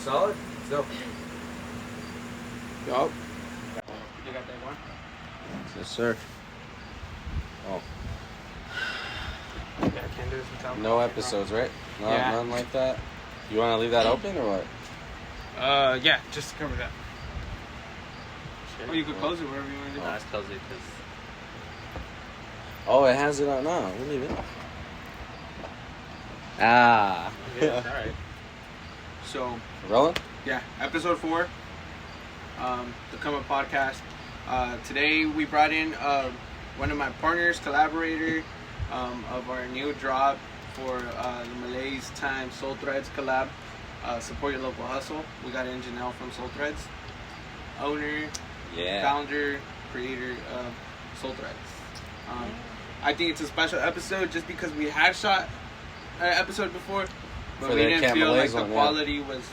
solid? So. Yup. You got that one? Yes, sir. Oh. Yeah, I can't do this without No episodes, right? No, Yeah. Nothing like that? You want to leave that open or what? Yeah, just to cover that. Oh, you could close it wherever you want to do. No, let's close it because Oh, it has it on. No, we'll leave it. Ah. yeah, it's alright. So, Rolling? yeah, episode 4, the Come Up podcast. Today we brought in one of my partners, collaborator of our new drop for the Malaise time SOULTHREADZ collab. Support your local hustle. We got in Janelle from SOULTHREADZ, owner, founder, creator of SOULTHREADZ. I think it's a special episode just because we had shot an episode before, but we didn't feel like the quality was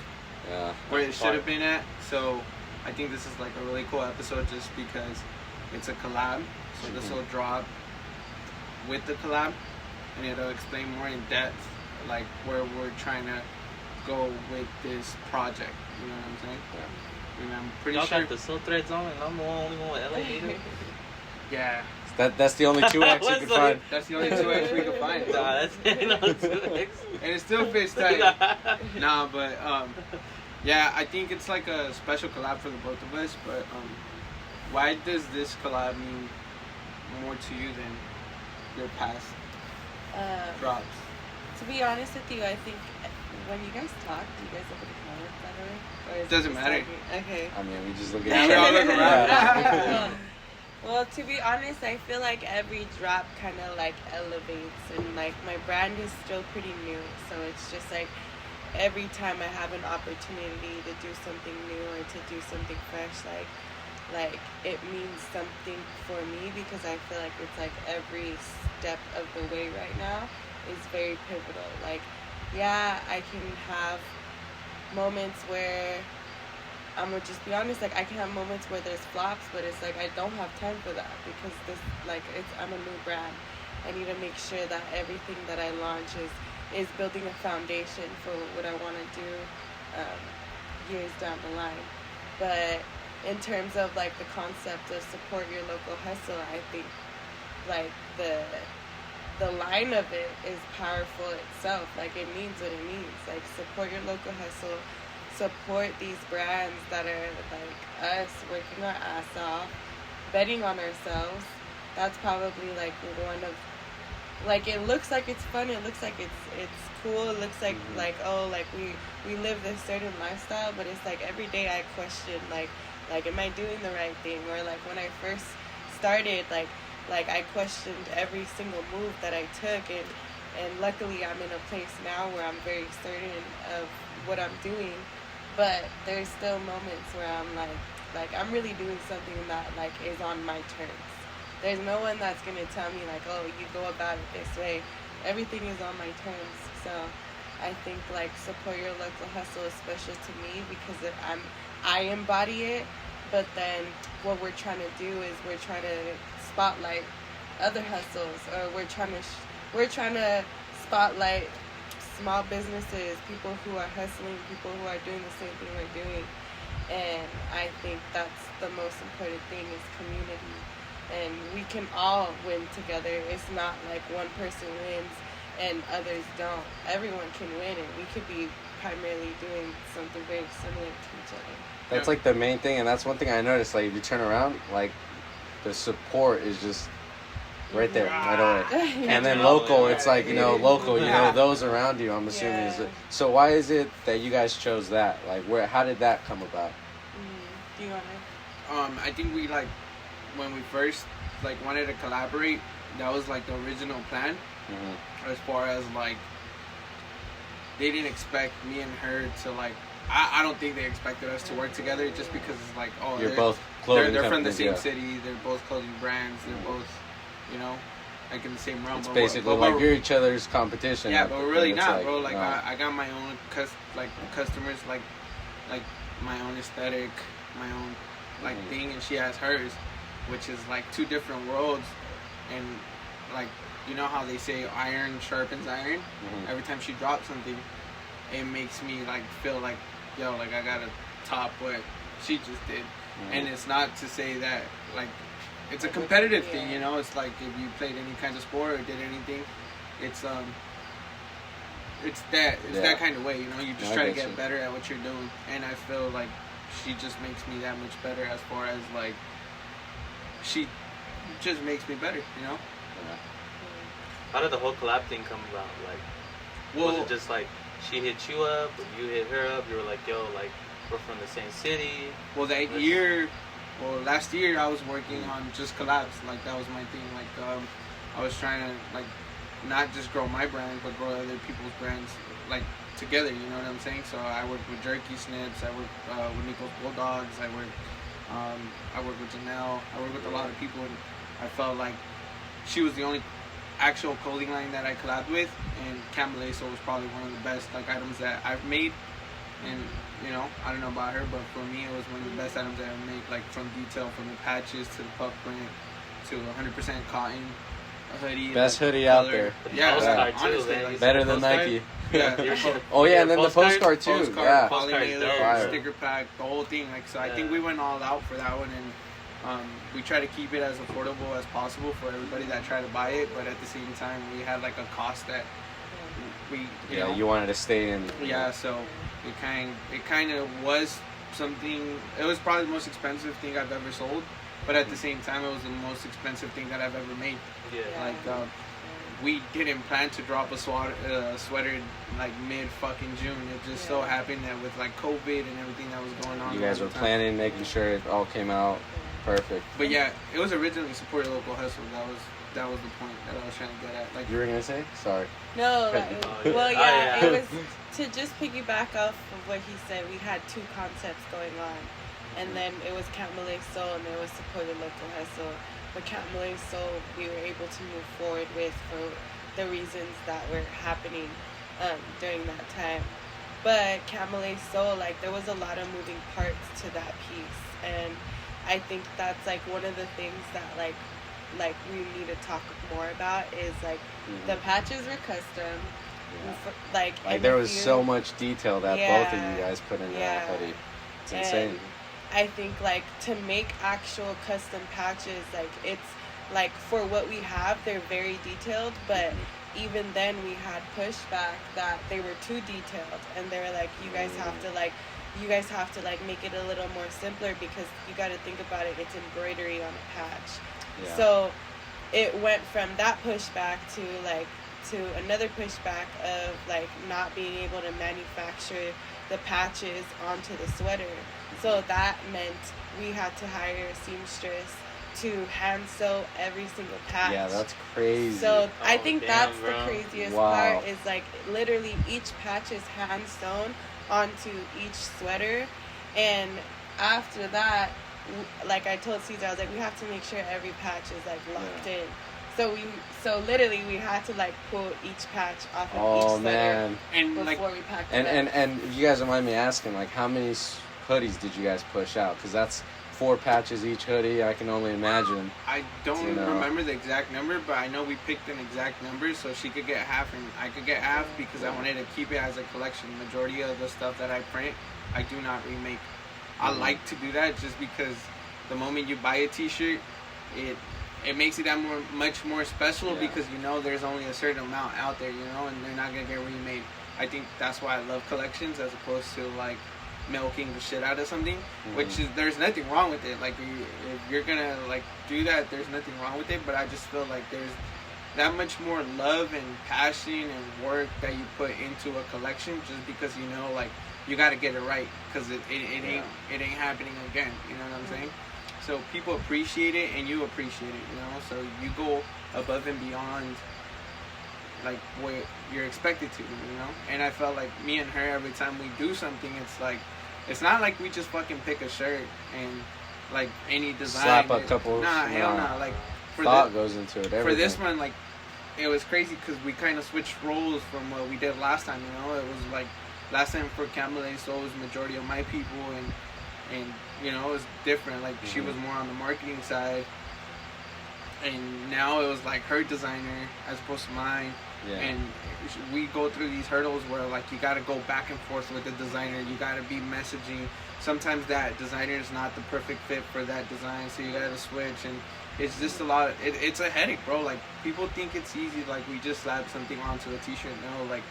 where it should have been at. So I think this is like a really cool episode just because it's a collab. So this will drop with the collab, and it'll explain more in depth like where we're trying to go with this project. You know what I'm saying? Yeah. And I'm pretty Y'all sure. got the SOULTHREADZ on, and I'm the only one with LA data. Yeah. That's the only 2X you can find. That's the only 2X we can find. Nah, that's no 2X. And it still fits tight. Nah, but yeah, I think it's like a special collab for the both of us. But why does this collab mean more to you than your past drops? To be honest with you, I think when you guys talk, do you guys look at the camera, by the way? Or is Doesn't it just matter. like, okay. I mean, we just look Yeah, at we all look around. Well, to be honest, I feel like every drop kind of like elevates, and like my brand is still pretty new, so it's just like every time I have an opportunity to do something new or to do something fresh, like it means something for me because I feel like it's like every step of the way right now is very pivotal. Like, yeah, I can have moments where I'm gonna just be honest, like I can have moments where there's flops, but it's like I don't have time for that because this, like, I'm a new brand. I need to make sure that everything that I launch is building a foundation for what I want to do years down the line. But in terms of like the concept of support your local hustle, I think like the line of it is powerful itself. Like it means what it means. Like support your local hustle. Support these brands that are like us, working our ass off, betting on ourselves. That's probably like one of, like, it looks like it's fun, it looks like it's cool, it looks like oh, like we live this certain lifestyle, but it's like every day I question like am I doing the right thing? Or like when I first started, like I questioned every single move that I took, and luckily I'm in a place now where I'm very certain of what I'm doing. But there's still moments where I'm like I'm really doing something that like is on my terms. There's no one that's gonna tell me like, oh, you go about it this way. Everything is on my terms. So I think like support your local hustle is special to me because I embody it. But then what we're trying to do is we're trying to spotlight other hustles, or we're trying to spotlight small businesses, people who are hustling, people who are doing the same thing we're doing. And I think that's the most important thing is community. And we can all win together. It's not like one person wins and others don't. Everyone can win, and we could be primarily doing something very similar to each other. That's like the main thing, and that's one thing I noticed. Like if you turn around, like the support is just right there, right away. And then local, it's like, you know, local, you know, those around you, I'm assuming. Yeah. So why is it that you guys chose that? Like, how did that come about? Do you want to? I think we like when we first like wanted to collaborate, that was like the original plan. As far as like they didn't expect me and her to like. I don't think they expected us to work together just because it's like, oh, you're both clothing they're from the companies, same city. They're both clothing brands. They're both, you know, like in the same realm. It's basically like you're each other's competition. Yeah, but we're really not, bro. Like no. I got my own customers, like my own aesthetic, my own like thing, and she has hers, which is like two different worlds. And like, you know how they say iron sharpens iron. Every time she drops something, it makes me like feel like yo, like I gotta top what she just did. Mm-hmm. And it's not to say that like it's a competitive thing, you know. It's like if you played any kind of sport or did anything, it's that kind of way, you know. You just try to get better at what you're doing, and I feel like she just makes me that much better as far as like she just makes me better, you know. Yeah. How did the whole collab thing come about? Like, was it just like she hit you up, or you hit her up? You were like, yo, like we're from the same city. Well, last year I was working on just collabs. Like that was my thing. Like I was trying to like not just grow my brand, but grow other people's brands like together. You know what I'm saying? So I worked with Jerky Snips. I worked with Nico's Bulldogs. I worked with Janelle. I worked with a lot of people, and I felt like she was the only actual clothing line that I collabed with, and Malaise was probably one of the best like items that I've made. And you know, I don't know about her, but for me, it was one of the best items I ever made. Like from detail, from the patches to the puff print to 100% cotton, a hoodie. Best like, hoodie color. out there. Yeah, Honestly, like, Better than Nike. Yeah. Oh yeah, and then the postcard too. Postcard, Yeah. poly mailer, Fire. sticker pack, the whole thing. Like so, I think we went all out for that one, and we try to keep it as affordable as possible for everybody that try to buy it. But at the same time, we had like a cost that we you know. You wanted to stay in. Yeah, so it kind of was something. It was probably the most expensive thing I've ever sold, but at the same time, it was the most expensive thing that I've ever made. Yeah. Like we didn't plan to drop a sweater like mid fucking June. It just so happened that with like COVID and everything that was going on. You guys were planning, making sure it all came out perfect. But yeah, it was originally support your local hustle. That was the point that I was trying to get at. Like You were gonna say? Sorry. No, well, yeah. it was to just piggyback off of what he said. We had two concepts going on, and then it was Malaise Soul and there was support your local hustle. But Malaise Soul, we were able to move forward with for the reasons that were happening during that time. But Malaise Soul, like there was a lot of moving parts to that piece, and I think that's like one of the things that like we need to talk more about is like the patches were custom. Like there was so much detail that both of you guys put into that hoodie. It's insane. And I think like to make actual custom patches, like it's like for what we have, they're very detailed, but even then we had pushback that they were too detailed, and they were like, you guys have to make it a little more simpler because you got to think about it, it's embroidery on a patch. Yeah. So it went from that pushback to another pushback of like not being able to manufacture the patches onto the sweater. So that meant we had to hire a seamstress to hand sew every single patch. Yeah, that's crazy. So I think that's bro. the craziest Wow. part is like literally each patch is hand sewn onto each sweater, and after that, like I told Caesar, I was like, we have to make sure every patch is like locked in. So literally we had to like pull each patch off of each sweater man. and before like we packed And it up. and if you guys don't mind me asking, like how many hoodies did you guys push out? Because that's 4 patches each hoodie. I can only imagine. I don't You know. remember the exact number, but I know we picked an exact number so she could get half and I could get half because I wanted to keep it as a collection. Majority of the stuff that I print, I do not remake. I like to do that just because the moment you buy a t-shirt, it makes it that much more special because you know there's only a certain amount out there, you know, and they're not gonna get remade. I think that's why I love collections as opposed to like milking the shit out of something, which is there's nothing wrong with it. Like if you're gonna like do that, there's nothing wrong with it. But I just feel like there's that much more love and passion and work that you put into a collection just because you know like you got to get it right because it ain't happening again. You know what I'm saying? So people appreciate it and you appreciate it. You know, so you go above and beyond like what you're expected to, you know. And I felt like me and her, every time we do something, it's like it's not like we just fucking pick a shirt and like any design. Slap a couple. Hell nah. Like thought goes into it. Everything. For this one, like it was crazy because we kind of switched roles from what we did last time. You know, it was like last time for Malaise, so it was majority of my people, and you know it was different. Like she was more on the marketing side, and now it was like her designer as opposed to mine. Yeah. And we go through these hurdles where like you got to go back and forth with the designer. You got to be messaging. Sometimes that designer is not the perfect fit for that design, so you got to switch. And it's just a lot. It's a headache, bro. Like people think it's easy. Like we just slap something onto a t-shirt. No, like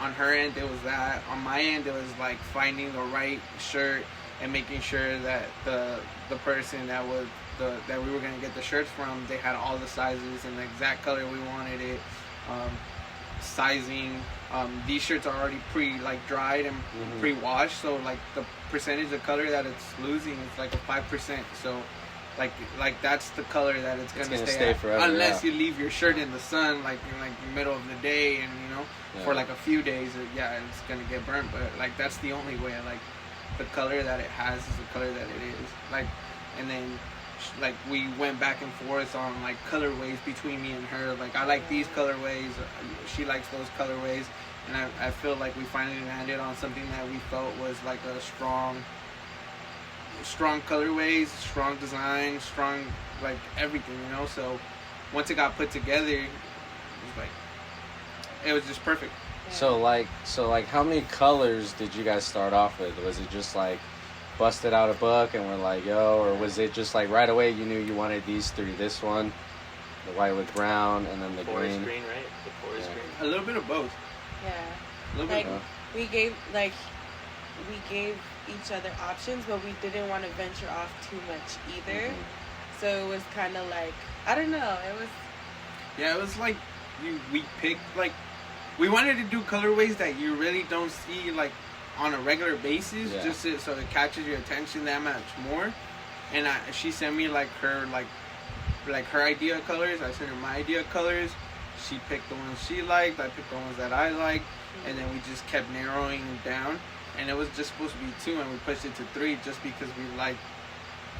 on her end it was that. On my end it was like finding the right shirt and making sure that the person that was that we were gonna get the shirts from, they had all the sizes and the exact color we wanted it. Sizing. These shirts are already dried and pre-washed, so like the percentage of color that it's losing is like a 5%. So like that's the color that it's gonna stay at. Forever, unless you leave your shirt in the sun like in like the middle of the day and for like a few days, it's gonna get burnt. But like that's the only way. Like the color that it has is the color that it is. Like, and then like we went back and forth on like colorways between me and her. Like I like these colorways, she likes those colorways, and I feel like we finally landed on something that we felt was like a strong colorways, strong design, strong like everything, So once it got put together, it was just perfect. So like how many colors did you guys start off with? Was it just like busted out a book and we're like, yo, or was it just like right away you knew you wanted these three? This one, the white with brown, and then the forest green, right? The forest green. A little bit of both. Yeah. A little Like bit of both. we gave each other options, but we didn't want to venture off too much either. So it was kind of like, I don't know. It was. Yeah, it was like we picked like we wanted to do colorways that you really don't see like on a regular basis, just so it catches your attention that much more. And she sent me like her idea of colors. I sent her my idea of colors. She picked the ones she liked. I picked the ones that I liked, and then we just kept narrowing it down. And it was just supposed to be 2, and we pushed it to 3 just because we liked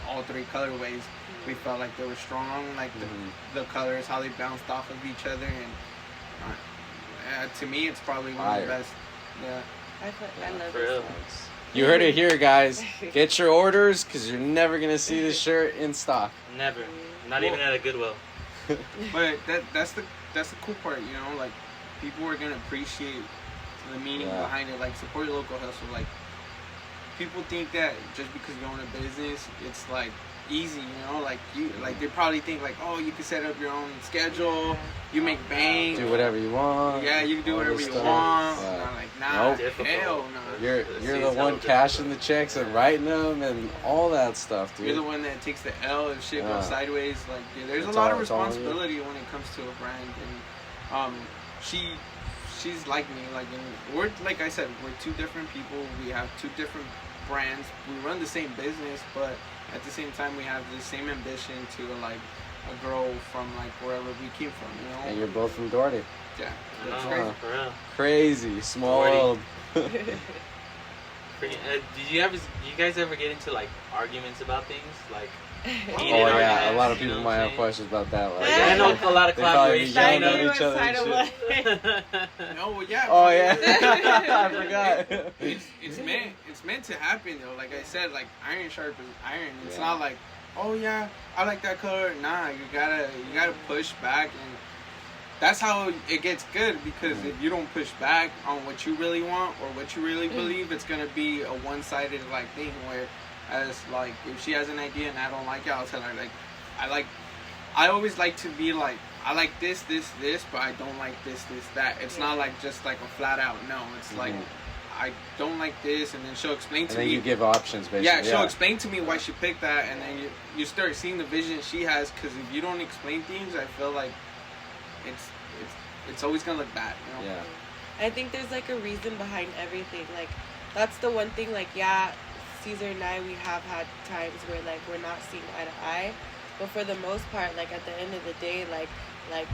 all 3 colorways. We felt like they were strong, like the colors, how they bounced off of each other, and to me, it's probably one of the best. Yeah. I love For this. real. You heard it here, guys. Get your orders because you're never gonna see this shirt in stock. Never. Not even at a Goodwill. But that's the cool part, Like people are gonna appreciate the meaning behind it. Like support your local hustle. Like people think that just because you own a business, it's like easy, Like they probably think like, oh, you can set up your own schedule, you make bank, Do whatever you want. Yeah, you can do all whatever this you stuff. want. Yeah. And I'm like, nah, Nope. hell no. You're the one hella cashing the difficult. checks and writing them and all that stuff, dude. You're the one that takes the L if shit goes sideways. Like, there's It's a lot all- of it's all on you. responsibility when it comes to a brand, and she's like me. Like, and we're like I said, we're 2 different people. We have 2 different brands. We run the same business, but at the same time, we have the same ambition to like grow from like wherever we came from. And you're both from Doherty. Yeah, No, that's Uh-huh. crazy. for real. Crazy. Small Doherty. world. Did you guys ever get into like arguments about things? Like heated Oh yeah, a arguments, lot of you know people what might I'm have saying? questions about that. Like, Like, I know a lot of They probably be collaboration. yelling You at each other and know? No, well, yeah. Oh but- yeah, I forgot. It's meant to happen though. Like I said, like iron sharpens iron. It's Yeah. not like, oh yeah, I like that color. Nah, you gotta push back, and that's how it gets good. Because if you don't push back on what you really want or what you really believe, it's gonna be a one-sided like thing. Where, as like, if she has an idea and I don't like it, I'll tell her like, I always like to be like, I like this, but I don't like this, that. It's not like just like a flat out no. It's like, I don't like this, and then she'll explain to And then me. you give options, basically. Yeah, she'll explain to me why she picked that, and then you start seeing the vision she has. Because if you don't explain things, I feel like it's always gonna look bad. Yeah. I think there's like a reason behind everything. Like that's the one thing. Like Caesar and I, we have had times where like we're not seeing eye to eye, but for the most part, like at the end of the day, like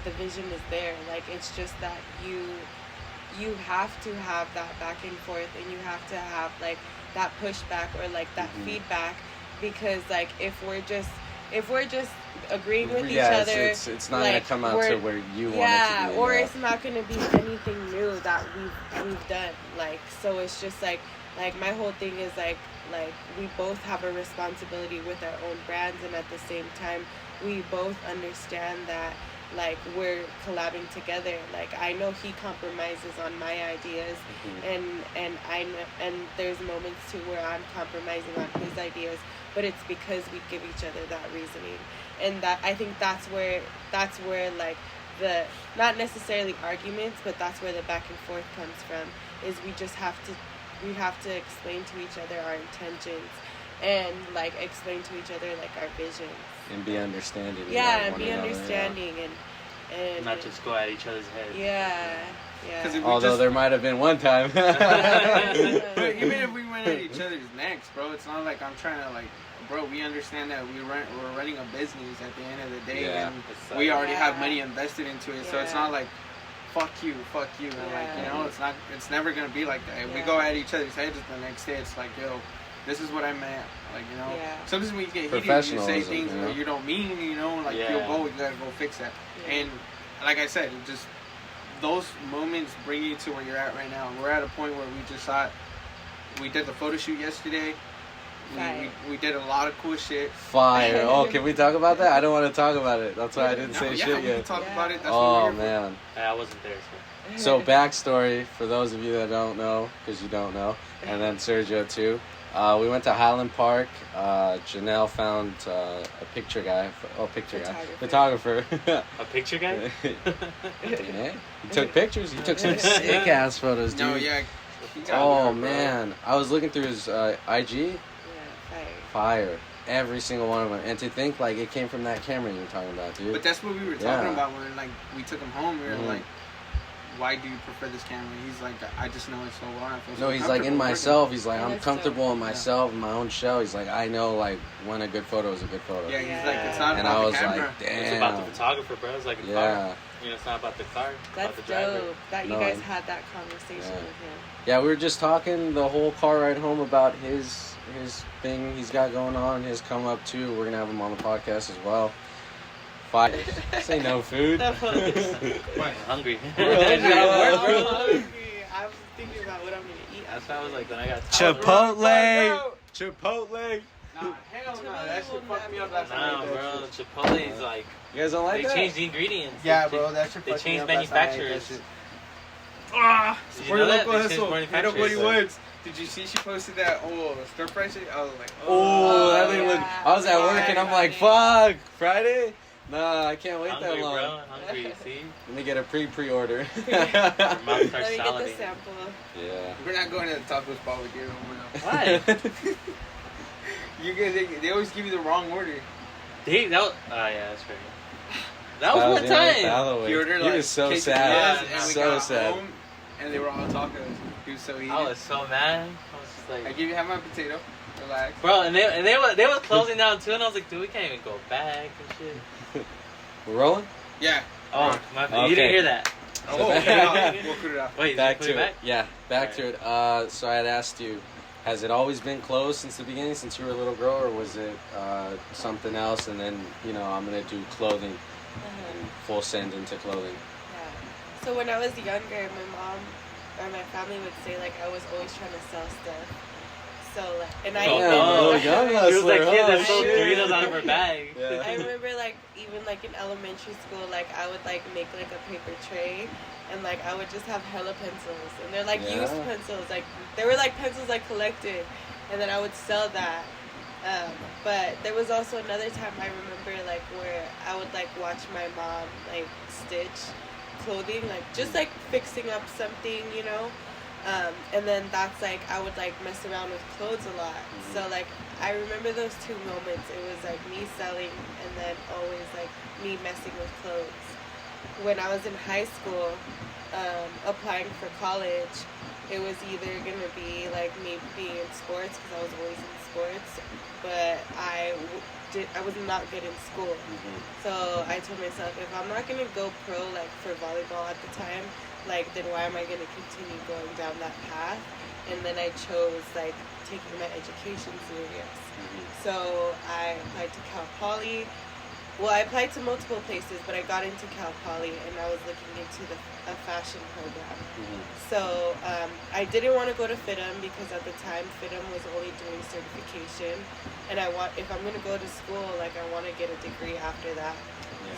the vision is there. Like it's just that you have to have that back and forth, and you have to have like that pushback or like that feedback, because like if we're just if we're just agreeing with each Yeah, other, it's not gonna come out to where you want yeah, it to be. or Yeah. it's not gonna be anything new that we've done. Like, so it's just like my whole thing is like we both have a responsibility with our own brands, and at the same time we both understand that like we're collabing together. Like, I know he compromises on my ideas, and I know, and there's moments too where I'm compromising on his ideas, but it's because we give each other that reasoning. And that, I think that's where like the, not necessarily arguments, but that's where the back and forth comes from, is we have to explain to each other our intentions, and like explain to each other like our visions, and be understanding. Yeah, of and one be another, understanding, and not just go at each other's heads. Yeah. Although there might have been one time. But even if we went at each other's necks, bro, it's not like I'm trying to like, bro, we understand that we're running a business at the end of the day, and we already have money invested into it, so it's not like fuck you, and like, you know, it's never gonna be like that. If we go at each other's heads the next day, it's like, yo, this is what I meant, like, you know. Sometimes when you get heated, you say things that you don't mean, you know, like, you gotta go fix that. And like I said, it just, those moments bring you to where you're at right now. We're at a point where we just thought, we did the photo shoot yesterday. We did a lot of cool shit. Fire. Oh, can we talk about that? I don't want to talk about it. That's why I didn't say shit yet. We can talk about it. That's oh, man. I wasn't there, so backstory, for those of you that don't know, because you don't know, and then Sergio too. We went to Highland Park. Janelle found a picture guy. Photographer. A picture guy? Yeah. He took pictures. He took some sick ass photos, dude. No, yeah. Oh, man. I was looking through his IG. Fire. Every single one of them. And to think, like, it came from that camera you were talking about, dude. But that's what we were talking about when, like, we took him home. We were like, why do you prefer this camera? He's like, I just know it so well. I feel so he's like, in myself. He's like, I'm comfortable in myself, in my own shell. He's like, I know, like, when a good photo is a good photo. Yeah, he's like, it's not about the camera. And I was like, damn. It's about the photographer, bro. It's like a car. You know, it's not about the car. That's about the driver. dope that you guys had that conversation with him. Yeah, we were just talking the whole car ride home about his thing he's got going on, his come up too. We're gonna have him on the podcast as well. Fire. Say no food. I'm hungry. I'm hungry. I'm thinking about what I'm gonna eat. That's why I was like, when I got Chipotle. Nah, hell no. That shit fucked me up last night. Nah, bro. Chipotle is like, you guys don't like that? They changed the ingredients. Yeah, bro. That shit They changed manufacturers. Support local hustle. Did you see she posted that stir fry shit? I was like, that thing looked. I was at work and I'm like, fuck, Friday? Nah, I can't wait that long. Bro, hungry, see? Let me get a pre-order. Let me get the sample. Yeah. We're not going to the taco spot with you. Why? You guys, they always give you the wrong order. Yeah, that's right. That was one time. He ordered he was so sad. So sad. Home, and they were all tacos. He was so heated. I was so mad. I was just like, have my potato. Relax. Bro, and they were closing down too, and I was like, dude, we can't even go back and shit. We're rolling? Yeah. Oh, my bad. You didn't hear that. Oh, okay. We'll put it out. Wait, back to it. Back? Yeah, back to it. So I had asked you, has it always been clothes since the beginning, since you were a little girl, or was it something else? And then, I'm gonna do clothing, and full send into clothing. Yeah. So when I was younger, my mom or my family would say like I was always trying to sell stuff. So like, and I she was that kid that sold Doritos out of her bag. Yeah. I remember like even like in elementary school, like I would like make like a paper tray, and like I would just have hella pencils, and they're like used pencils, like they were like pencils like collected, and then I would sell that. But there was also another time I remember like where I would like watch my mom like stitch clothing, like just like fixing up something, and then that's like I would like mess around with clothes a lot. So like I remember those two moments. It was like me selling and then always like me messing with clothes. When I was in high school, applying for college, it was either gonna be like maybe being in sports because I was always in sports, but I was not good in school. So I told myself, if I'm not gonna go pro like for volleyball at the time, like then why am I gonna continue going down that path? And then I chose like taking my education serious. So I applied to Cal Poly. Well, I applied to multiple places, but I got into Cal Poly and I was looking into a fashion program. So I didn't want to go to FITM because at the time FITM was only doing certification, and if I'm going to go to school, like I want to get a degree after that.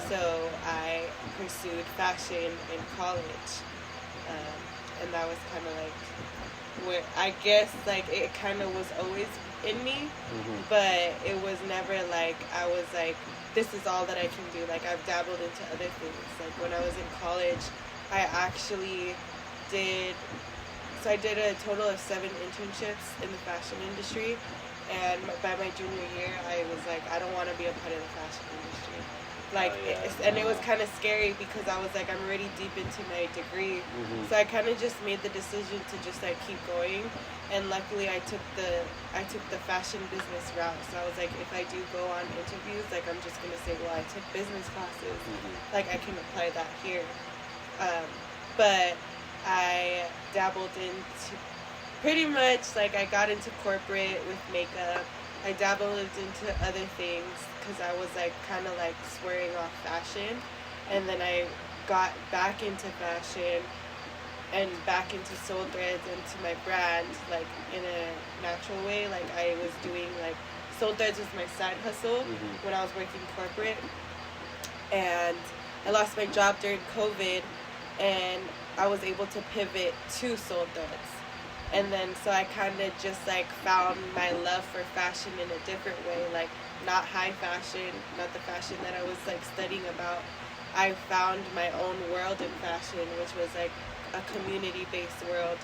So I pursued fashion in college, and that was kind of like where I guess like it kind of was always in me, but it was never like I was like, this is all that I can do. Like I've dabbled into other things. Like when I was in college, I actually did a total of 7 internships in the fashion industry, and by my junior year, I was like, I don't want to be a part of the fashion industry. Like, it was kind of scary because I was like, I'm already deep into my degree, so I kind of just made the decision to just like keep going. And luckily, I took the fashion business route. So I was like, if I do go on interviews, like I'm just gonna say, well, I took business classes, like I can apply that here. But I dabbled into pretty much like I got into corporate with makeup. I dabbled into other things because I was like kind of like swearing off fashion, and then I got back into fashion and back into SOULTHREADZ and to my brand like in a natural way. Like I was doing like SOULTHREADZ was my side hustle when I was working corporate, and I lost my job during COVID, and I was able to pivot to SOULTHREADZ. And then so I kind of just like found my love for fashion in a different way, like not high fashion, not the fashion that I was like studying about. I found my own world in fashion, which was like a community-based world,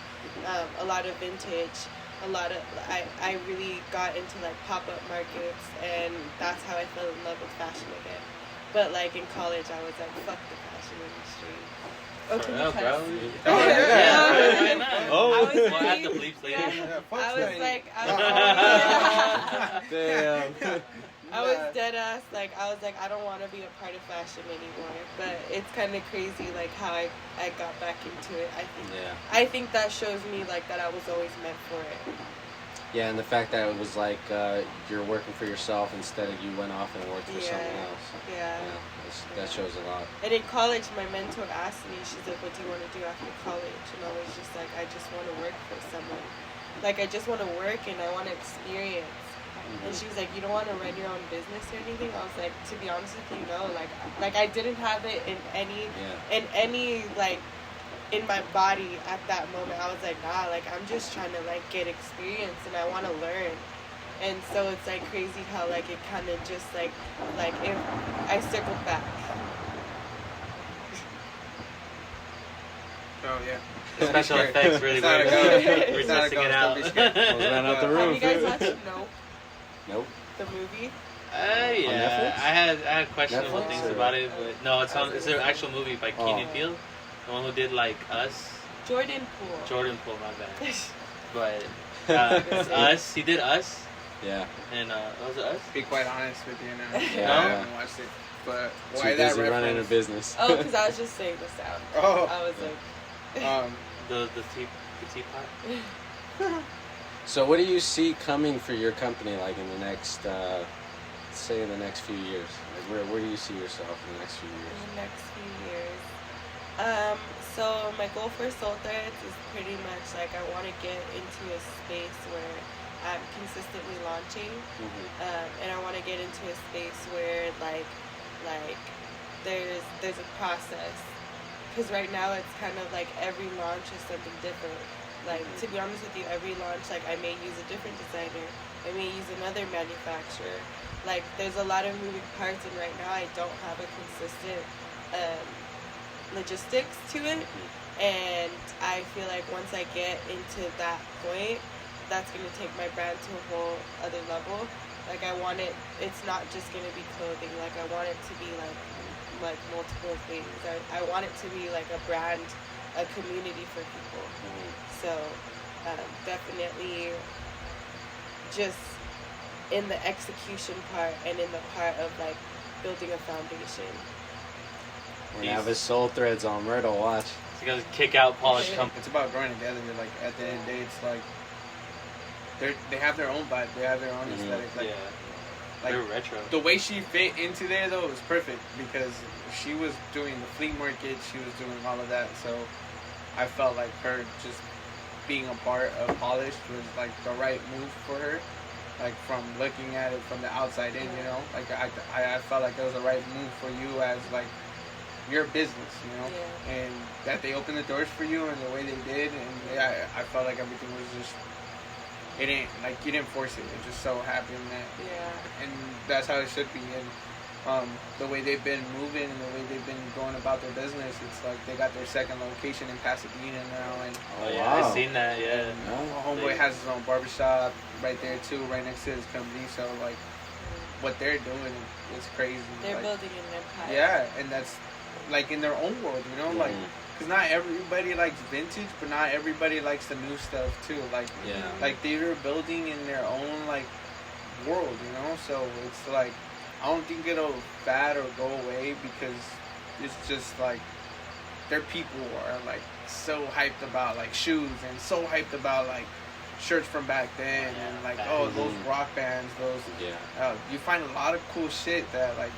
a lot of vintage, I really got into like pop-up markets, and that's how I fell in love with fashion again. But like in college, I was like, fuck the fashion industry. Okay, bro. I was we'll have the bleeps later. I was dead ass, like, I was like, I don't want to be a part of fashion anymore. But it's kind of crazy, like, how I got back into it. I think that shows me, like, that I was always meant for it. Yeah, and the fact that it was like you're working for yourself instead of you went off and worked for someone else. Yeah. That shows a lot. And in college, my mentor asked me, she's like, what do you want to do after college? And I was just like, I just want to work for someone. Like, I just want to work and I want to experience. And she was like, you don't want to run your own business or anything? I was like, to be honest with you, no. Like I didn't have it in any like, in my body at that moment. I was like, nah, like, I'm just trying to, like, get experience and I want to learn. And so it's, like, crazy how, like, it kind of just, like if I circled back. Oh, yeah. The special effects really work. We're testing it out. Ran out the room. Have you guys watched Nope. The movie? Yeah. I had questionable Netflix, things or? about it, but no, it's an actual movie by Keenan Peele, the one who did like Us. Jordan Poole, my bad. But Us, he did Us. Yeah. And was it Us? Be quite honest with you now. Yeah. I haven't watched it, but why Too that busy reference? running a business. Oh, because I was just saying the sound. Oh. I was like, the teapot. So what do you see coming for your company, like in the next, say in the next few years? Like where do you see yourself in the next few years? In the next few years. So my goal for SOULTHREADZ is pretty much like I want to get into a space where I'm consistently launching, and I want to get into a space where like there's a process. Because right now it's kind of like every launch is something different. Like, to be honest with you, every launch, like, I may use a different designer. I may use another manufacturer. Like, there's a lot of moving parts, and right now I don't have a consistent logistics to it. And I feel like once I get into that point, that's going to take my brand to a whole other level. Like, I want it, it's not just going to be clothing. Like, I want it to be, like multiple things. I want it to be, like, a brand, a community for people. So definitely just in the execution part and in the part of like building a foundation. We're gonna have his SOULTHREADZ on Myrtle, watch. So you guys kick out polished company. It's about growing together. Like at the end of the day, it's like they have their own vibe. They have their own aesthetic. Like, Yeah. like They're retro. the way she fit into there though was perfect because she was doing the flea market. She was doing all of that. So I felt like her just being a part of Polished was like the right move for her. Like from looking at it from the outside in, you know, like I felt like it was the right move for you as like your business, you know, and that they opened the doors for you and the way they did, and I felt like everything was just, it ain't like you didn't force it. It just so happened that, and that's how it should be. And the way they've been moving and the way they've been going about their business, it's like they got their second location in Pasadena now, and I've seen that. Yeah, homeboy has his own barbershop right there too, right next to his company. So like, what they're doing is crazy. They're like, building an empire. Yeah, and that's like in their own world, you know, like, because not everybody likes vintage, but not everybody likes the new stuff too. Like, like they're building in their own like world, you know. So it's like, I don't think it'll fad or go away because it's just like their people are like so hyped about like shoes and so hyped about like shirts from back then and like those rock bands, those you find a lot of cool shit that like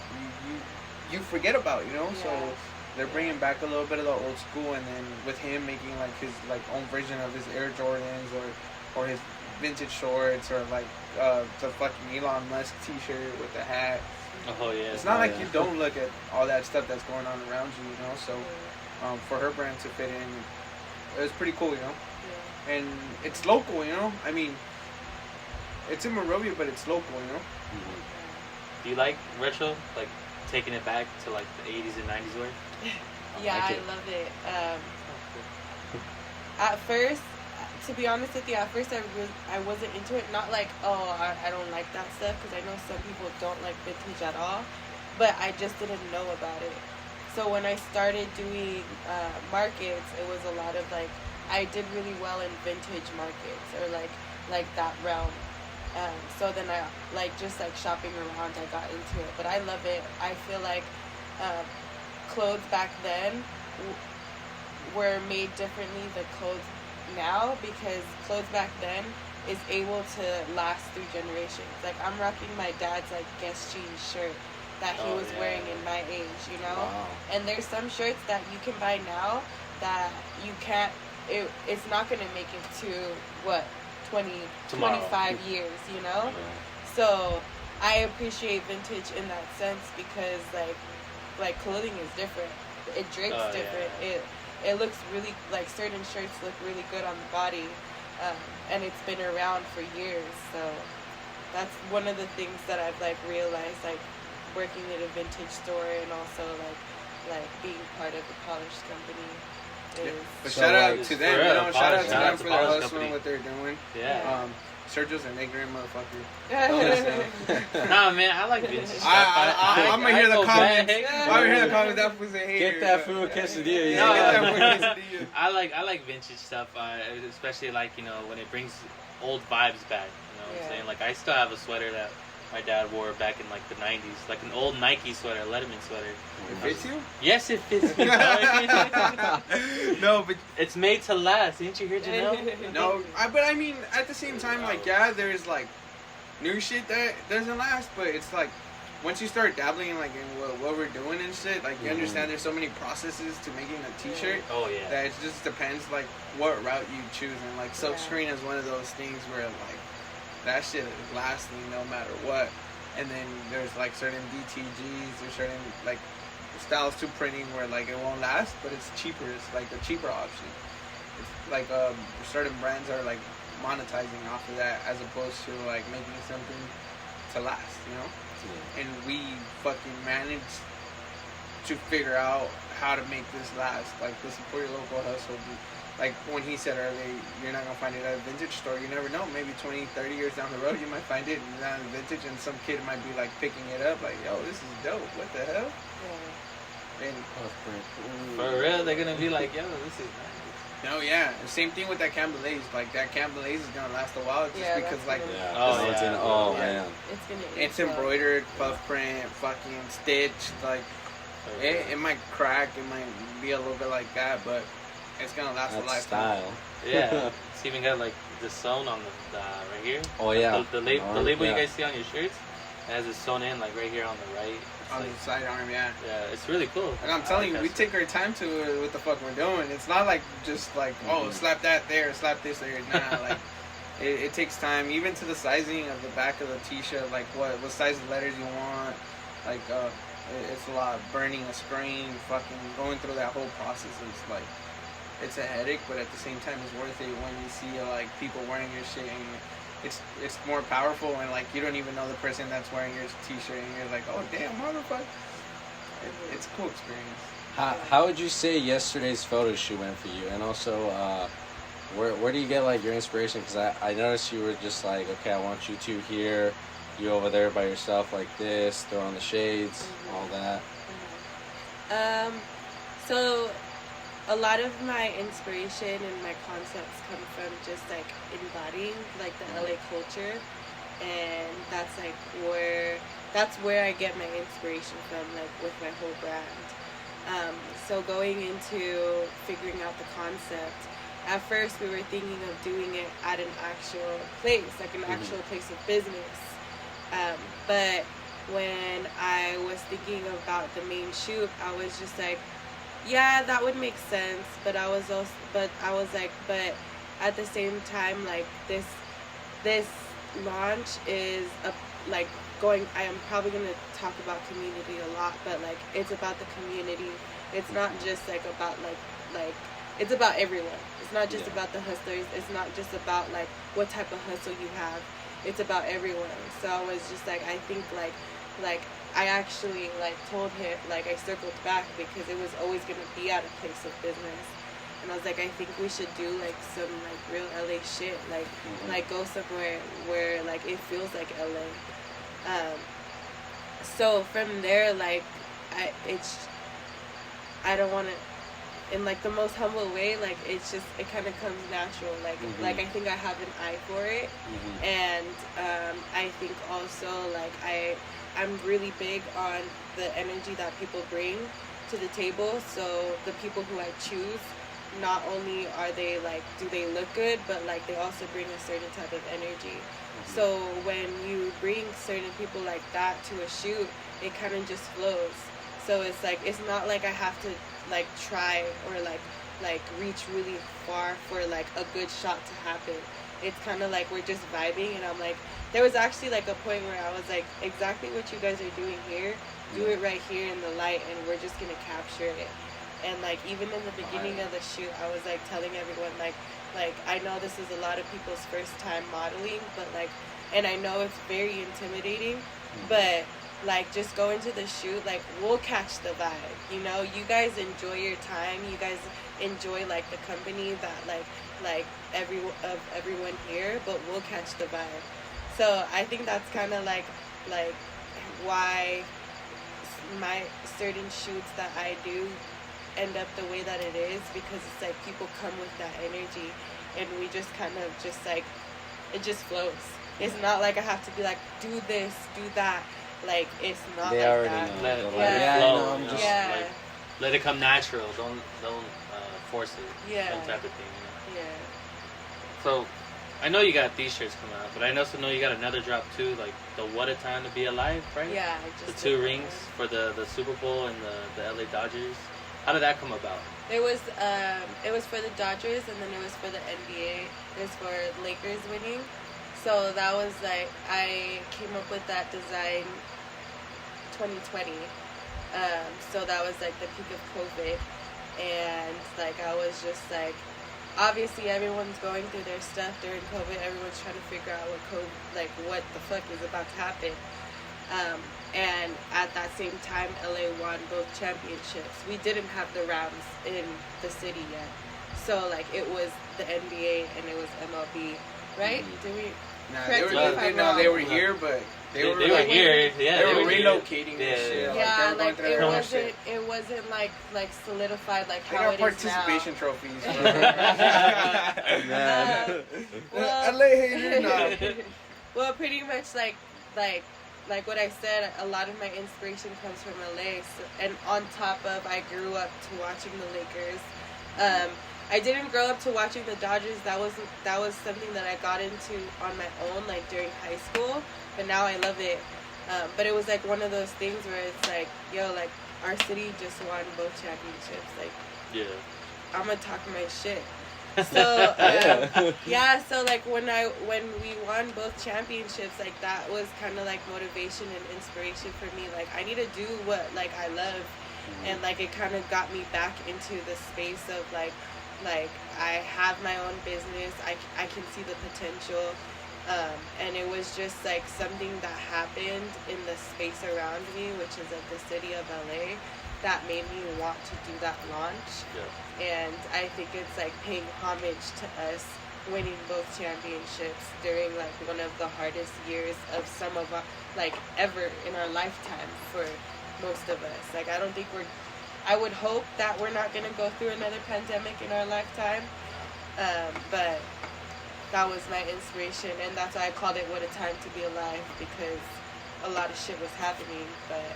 you forget about, you know. So they're bringing back a little bit of the old school, and then with him making like his like own version of his Air Jordans or his vintage shorts or like the fucking Elon Musk t-shirt with the hat. Oh yeah. It's not like you don't look at all that stuff that's going on around you, you know. So for her brand to fit in, it was pretty cool, you know. And it's local, you know. I mean, it's in Monrovia, but it's local, you know. Do you like retro, like taking it back to like the 80s and 90s wear? I love it. At first, to be honest with you, at first I wasn't into it. Not like, I don't like that stuff, because I know some people don't like vintage at all, but I just didn't know about it. So when I started doing markets, it was a lot of like, I did really well in vintage markets or like that realm. So then I like just like shopping around, I got into it. But I love it. I feel like clothes back then were made differently than clothes now, because clothes back then is able to last through generations. Like I'm rocking my dad's like Guess jeans shirt that he was wearing in my age, you know. And there's some shirts that you can buy now that you can't. It's not gonna make it to what 25 years, you know. So I appreciate vintage in that sense, because like clothing is different. It drapes different. It looks really, like certain shirts look really good on the body, and it's been around for years. So that's one of the things that I've like realized, like working at a vintage store and also like being part of the Polished company. But shout out to them, you know. Shout out to them for the hustle and what they're doing. Sergio's an ignorant motherfucker. Nah, man, I like vintage stuff. I'm gonna hear the comments. I'm gonna hear the comments. That was a hater. Get that food quesadilla. No, get that food quesadilla. I like vintage stuff, especially like, you know, when it brings old vibes back. You know what I'm saying? Like I still have a sweater that my dad wore back in like the 90s, like an old Nike sweater, Letterman sweater. It fits you? Yes, it fits me. No, but it's made to last. Didn't you hear Janelle? No, but I mean, at the same time, like, yeah, there's like new shit that doesn't last, but it's like once you start dabbling in like in what we're doing and shit, like you understand there's so many processes to making a t-shirt. Oh yeah. That it just depends like what route you choose, and like silkscreen is one of those things where like that shit is lasting no matter what. And then there's like certain DTGs or certain like styles to printing where like it won't last, but it's cheaper. It's like a cheaper option. It's like certain brands are like monetizing off of that as opposed to like making something to last, you know. And we fucking managed to figure out how to make this last. Like the support your local hustle. Like when he said earlier, you're not gonna find it at a vintage store. You never know. Maybe 20, 30 years down the road, you might find it not vintage, and some kid might be like picking it up, like, yo, this is dope. What the hell? And for real, they're gonna be like, yo, this is nice. No, yeah. The same thing with that Cambalaise. Like, that Cambalaise is going to last a while just Yeah, because, like, Man. It's gonna. it's embroidered, puff print, fucking stitched. Like, it might crack, it might be a little bit like that, but it's going to last a That's lifetime. style. Yeah, it's even got like the sewn on the right here. Oh yeah. The label Yeah. you guys see on your shirts, it has it sewn in like right here on the right. It's On like, the sidearm, yeah. yeah, it's really cool. Like I'm telling you, we take our time to what the fuck we're doing. It's not like just like, oh, slap that there, slap this there. Nah, like it takes time, even to the sizing of the back of the t-shirt, like what size of letters you want. Like it's a lot. Burning a screen, fucking going through that whole process is like, it's a headache, but at the same time, it's worth it when you see like people wearing your shit, and it's more powerful, and like you don't even know the person that's wearing your t-shirt, and you're like, oh damn, motherfucker. It's a cool experience. How would you say yesterday's photo shoot went for you? And also, where do you get like your inspiration? Because I noticed you were just like, okay, I want you two here, you over there by yourself like this, throw on the shades, all that. So a lot of my inspiration and my concepts come from just like embodying like the LA culture, and that's where I get my inspiration from, like with my whole brand. So going into figuring out the concept, at first we were thinking of doing it at an actual place, like an actual place of business. But when I was thinking about the main shoot, I was just like, yeah, that would make sense. But I was like, but at the same time, like this launch is I am probably going to talk about community a lot, but like it's about the community. It's not just like about like it's about everyone. It's not just about the hustlers. It's not just about like what type of hustle you have. It's about everyone. So I was just like, I think like I actually like told him, like I circled back because it was always going to be at a place of business. And I was like, I think we should do like some like real LA shit, like go somewhere where like it feels like LA. So from there, like I don't want to, in like the most humble way, like it's just, it kind of comes natural, like I think I have an eye for it. And I think also like I'm really big on the energy that people bring to the table. So the people who I choose, not only are they like, do they look good, but like they also bring a certain type of energy. So when you bring certain people like that to a shoot, it kind of just flows. So it's like, it's not like I have to like try or like reach really far for like a good shot to happen. It's kind of like we're just vibing, and I'm like, there was actually like a point where I was like, exactly what you guys are doing here, do it right here in the light, and we're just gonna capture it. And like even in the beginning of the shoot, I was like telling everyone like I know this is a lot of people's first time modeling, but like, and I know it's very intimidating, but like just go into the shoot, like we'll catch the vibe, you know. You guys enjoy your time, you guys enjoy like the company that like everyone here, but we'll catch the vibe. So I think that's kind of like why my certain shoots that I do end up the way that it is, because it's like people come with that energy, and we just kind of just like, it just flows. It's not like I have to be like, do this, do that. Like it's not they like already that. know. Let it flow. flow. Just like, let it come natural. Don't force it. Yeah. That type of thing. You know? Yeah. So, I know you got these shirts coming out, but I also know you got another drop too, like the What a Time to Be Alive, right? Yeah. I just the 2 rings for the Super Bowl and the LA Dodgers. How did that come about? It was for the Dodgers, and then it was for the NBA. It was for Lakers winning. So that was like, I came up with that design 2020. So that was like the peak of COVID, and like I was just like, obviously everyone's going through their stuff during COVID. Everyone's trying to figure out what the fuck is about to happen. And at that same time, LA won both championships. We didn't have the Rams in the city yet. So like it was the NBA and it was MLB, right? Did we? Nah, Correct they me were, if I'm no, wrong. they were here, but they were were like, here. Yeah, they were here. relocating this shit. Yeah, they were like going through their own shit. it wasn't like solidified like They how got it is now. participation trophies. Man. Well, LA hater, nah. well, pretty much like what I said, a lot of my inspiration comes from LA. So, and on top of, I grew up to watching the Lakers. I didn't grow up to watching the Dodgers. That was something that I got into on my own, like during high school. But now I love it. But it was like one of those things where it's like, yo, like our city just won both championships. Like, Yeah. I'm gonna talk my shit. So yeah, so like when we won both championships, like that was kind of like motivation and inspiration for me. Like I need to do what like I love, and like it kind of got me back into the space of like I have my own business. I can see the potential, and it was just like something that happened in the space around me, which is like the city of LA, that made me want to do that launch. Yeah. And I think it's like paying homage to us winning both championships during like one of the hardest years of some of our, like ever in our lifetime for most of us. Like I would hope that we're not going to go through another pandemic in our lifetime. But that was my inspiration, and that's why I called it What a Time to Be Alive, because a lot of shit was happening, but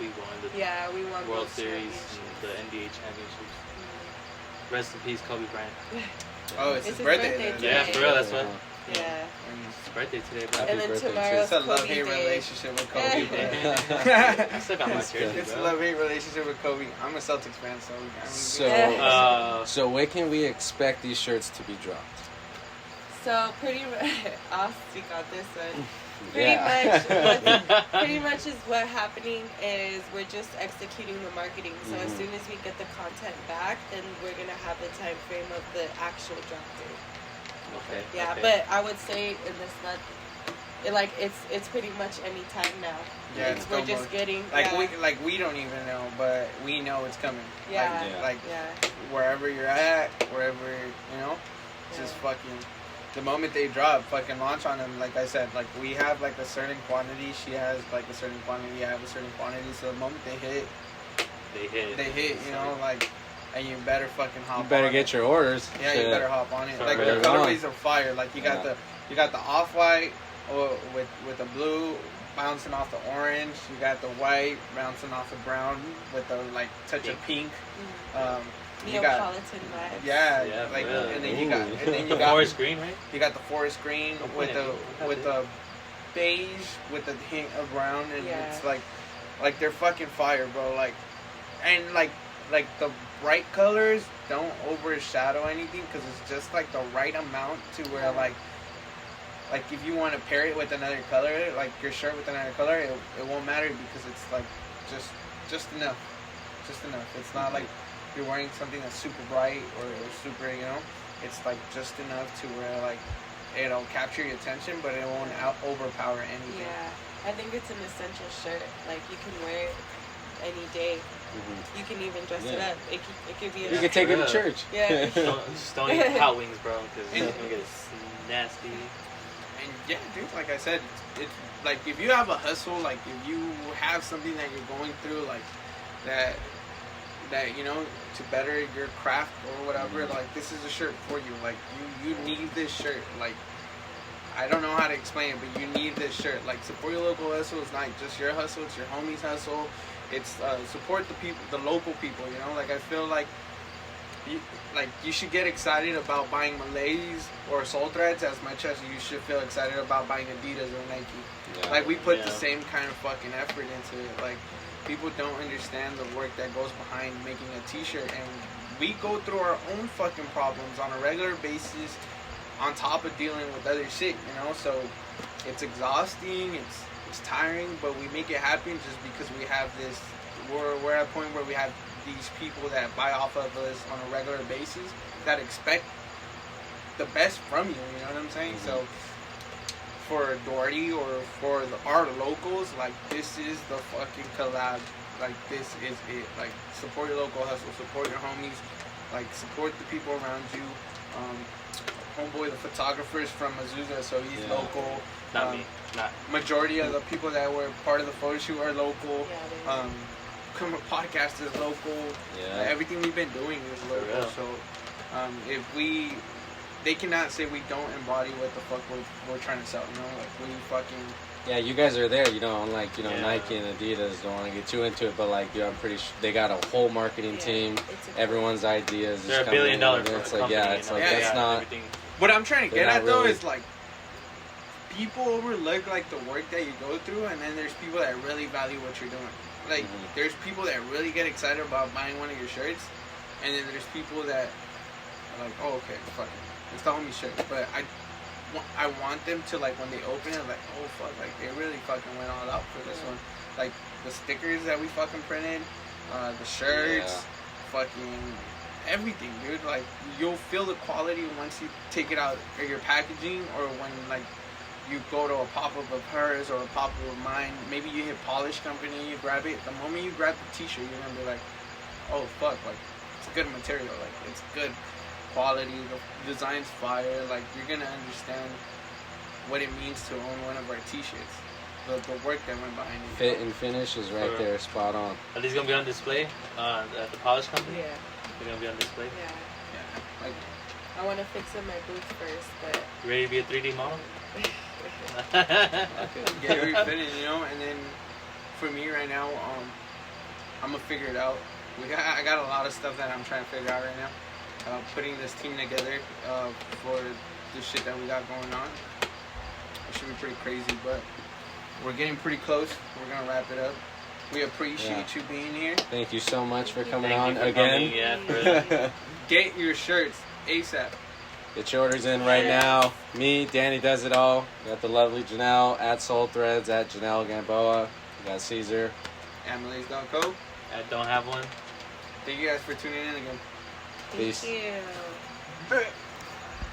We won the we won World both Series championships. and the NBA championships. Rest in peace, Kobe Bryant. Oh, it's his birthday. today. Yeah, for real, that's what. Yeah. It's his birthday today, bro. Happy And then birthday, tomorrow's It's a Kobe love-hate Day. relationship with Kobe, bro. I still got my jersey, It's a bro. love-hate relationship with Kobe. I'm a Celtics fan, so So when can we expect these shirts to be dropped? So pretty much, I'll speak on this one. Yeah. Pretty much is what happening is we're just executing the marketing. So as soon as we get the content back, then we're gonna have the time frame of the actual drop date. Okay. Yeah, okay. but I would say in this month, it's pretty much any time now. Yeah, it's we're going just on. getting we don't even know, but we know it's coming. Yeah. Like yeah. wherever you're at, wherever just fucking. The moment they drop, fucking launch on them. Like I said, like we have like a certain quantity. She has like a certain quantity. I have a certain quantity. So the moment they hit. You know, like, and you better fucking hop. You better on get it. your orders. Yeah, you better hop on it. So Like better the run. colorways are fire. Like you got the off white with the blue bouncing off the orange. You got the white bouncing off the brown with the like touch of pink. You got Neapolitan vibes. Yeah, like yeah. and then you got forest green, right? You got the forest green with the beige with the hint of brown, and it's like they're fucking fire, bro. Like the bright colors don't overshadow anything because it's just like the right amount to where like if you want to pair it with another color, like your shirt with another color, it won't matter because it's like just enough. It's not like you're wearing something that's super bright or super, it's like just enough to where like it'll capture your attention, but it won't overpower anything. Yeah, I think it's an essential shirt. Like you can wear it any day. You can even dress it up. It could be. You can take it to church. Yeah. Just don't eat hot wings, bro, because it's gonna get nasty. And yeah, dude, like I said, it's like if you have a hustle, like if you have something that you're going through, like that to better your craft or whatever, like this is a shirt for you. Like you need this shirt. Like I don't know how to explain it, but you need this shirt. Like support your local hustle. It's not just your hustle, it's your homie's hustle. It's support the people, the local people, like I feel like you should get excited about buying Malaise or SOULTHREADZ as much as you should feel excited about buying Adidas or Nike. Yeah. Like we put the same kind of fucking effort into it. Like people don't understand the work that goes behind making a t-shirt, and we go through our own fucking problems on a regular basis on top of dealing with other shit, so it's exhausting, it's tiring, but we make it happen just because we have this, we're at a point where we have these people that buy off of us on a regular basis that expect the best from you, you know what I'm saying? So for Doherty or for our locals, like this is the fucking collab. Like this is it. Like support your local hustle, support your homies, like support the people around you. homeboy, the photographer's from Azusa, so he's Yeah. local. Not me. Not. Majority of the people that were part of the photo shoot are local. Yeah, Come podcast is local. Yeah. Everything we've been doing is local. real. So they cannot say we don't embody what the fuck we're trying to sell. You know, like we fucking. Yeah, you guys are there, unlike, Yeah. Nike and Adidas, don't want to get too into it, but like, I'm pretty sure they got a whole marketing team, it's a- everyone's ideas. They're just $1 billion coming in, for it's a like, company. yeah, it's like, Yeah, that's not, Everything. What I'm trying to They're get not at though really- is like people overlook like the work that you go through, and then there's people that really value what you're doing. Like Mhm. there's people that really get excited about buying one of your shirts, and then there's people that are like, oh okay, fuck it, it's the homie shirt. But I want them to like when they open it, like oh fuck, like they really fucking went all out for this one. Like the stickers that we fucking printed, the shirts, fucking everything, dude. Like you'll feel the quality once you take it out of your packaging, or when like you go to a pop-up of hers or a pop-up of mine. Maybe you hit Polish Company, you grab it. The moment you grab the t-shirt, you're gonna be like, oh fuck, like it's good material, like it's good quality, the design's fire. Like you're gonna understand what it means to own one of our t-shirts, the work that went behind it. fit and finish is right For- there, spot on. Are these gonna be on display at the polish company? Yeah, They're gonna be on display. yeah. Yeah, like I want to fix up my boots first, but You ready to be a 3D model? get refitted, you know. And then for me right now, I'm gonna figure it out. I got a lot of stuff that I'm trying to figure out right now. Putting this team together for the shit that we got going on. It should be pretty crazy, but we're getting pretty close. We're gonna wrap it up. We appreciate you being here. Thank you so much for coming Thank on you for again. coming, yeah, for Get your shirts ASAP. Get your orders in right now. Me, Danny does it all. We got the lovely Janelle at SOULTHREADZ, at Janelle Gamboa. We got Caesar. At Malaise.co. I don't have one. Thank you guys for tuning in again. Peace. thank you.